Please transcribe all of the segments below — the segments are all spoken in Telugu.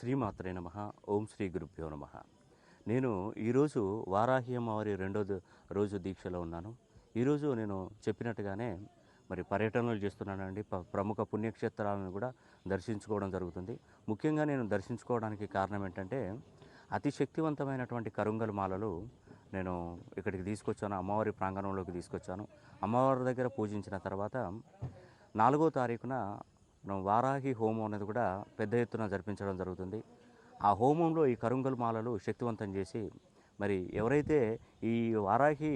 శ్రీమాత్రే నమః. ఓం శ్రీ గురుభ్యో నమః. నేను ఈరోజు వారాహి అమ్మవారి రోజు దీక్షలో ఉన్నాను. ఈరోజు నేను చెప్పినట్టుగానే మరి పర్యటనలు చేస్తున్నానండి. ప్రముఖ పుణ్యక్షేత్రాలను కూడా దర్శించుకోవడం జరుగుతుంది. ముఖ్యంగా నేను దర్శించుకోవడానికి కారణం ఏంటంటే, అతి శక్తివంతమైనటువంటి కరుంగల్ మాలలు నేను ఇక్కడికి తీసుకొచ్చాను. అమ్మవారి ప్రాంగణంలోకి తీసుకొచ్చాను. అమ్మవారి దగ్గర పూజించిన తర్వాత 4వ తారీఖున మనం వారాహి హోమం అనేది కూడా పెద్ద ఎత్తున జరిపించడం జరుగుతుంది. ఆ హోమంలో ఈ కరుంగల్ మాలలు శక్తివంతం చేసి, మరి ఎవరైతే ఈ వారాహి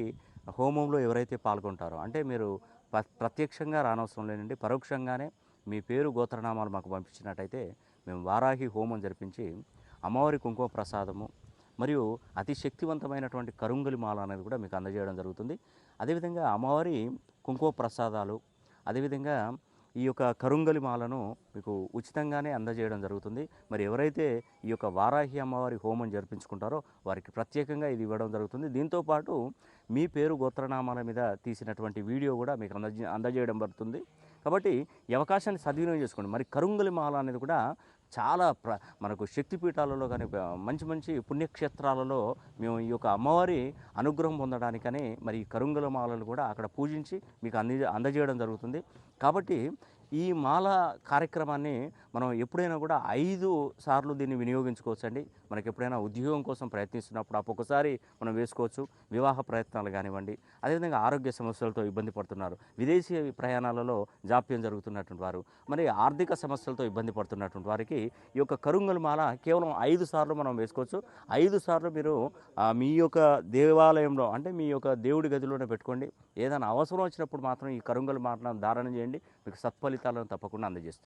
హోమంలో ఎవరైతే పాల్గొంటారో, అంటే మీరు ప్రత్యక్షంగా రానవసరం లేనండి, పరోక్షంగానే మీ పేరు గోత్రనామాలు మాకు పంపించినట్టయితే మేము వారాహి హోమం జరిపించి అమ్మవారి కుంకుమ ప్రసాదము మరియు అతి శక్తివంతమైనటువంటి కరుంగలి మాల అనేది కూడా మీకు అందజేయడం జరుగుతుంది. అదేవిధంగా అమ్మవారి కుంకుమ ప్రసాదాలు, అదేవిధంగా ఈ యొక్క కరుంగలి మాలను మీకు ఉచితంగానే అందజేయడం జరుగుతుంది. మరి ఎవరైతే ఈ యొక్క వారాహి అమ్మవారి హోమం జరిపించుకుంటారో వారికి ప్రత్యేకంగా ఇది ఇవ్వడం జరుగుతుంది. దీంతోపాటు మీ పేరు గోత్రనామాల మీద తీసినటువంటి వీడియో కూడా మీకు అందజేయడం పడుతుంది. కాబట్టి ఈ అవకాశాన్ని సద్వినియోగం చేసుకోండి. మరి కరుంగలి మాల అనేది కూడా చాలా మనకు శక్తిపీఠాలలో కానీ మంచి మంచి పుణ్యక్షేత్రాలలో మేము ఈ యొక్క అమ్మవారి అనుగ్రహం పొందడానికని మరి ఈ కరుంగల మాలలు కూడా అక్కడ పూజించి మీకు అందజేయడం జరుగుతుంది. కాబట్టి ఈ మాల కార్యక్రమాన్ని మనం ఎప్పుడైనా కూడా 5 సార్లు దీన్ని వినియోగించుకోవచ్చండి. మనకి ఎప్పుడైనా ఉద్యోగం కోసం ప్రయత్నిస్తున్నప్పుడు ఒక్కొక్కసారి మనం వేసుకోవచ్చు. వివాహ ప్రయత్నాలు కానివ్వండి, అదేవిధంగా ఆరోగ్య సమస్యలతో ఇబ్బంది పడుతున్నారు, విదేశీ ప్రయాణాలలో జాప్యం జరుగుతున్నటువంటి వారు, మరి ఆర్థిక సమస్యలతో ఇబ్బంది పడుతున్నటువంటి వారికి ఈ యొక్క కరుంగల్ మాల కేవలం 5 సార్లు మనం వేసుకోవచ్చు. 5 సార్లు మీరు మీ యొక్క దేవాలయంలో, అంటే మీ యొక్క దేవుడి గదిలోనే పెట్టుకోండి. ఏదైనా అవసరం వచ్చినప్పుడు మాత్రం ఈ కరుంగల్ మాలను ధారణ చేయండి. మీకు సత్ఫలితాలను తప్పకుండా అందజేస్తుంది.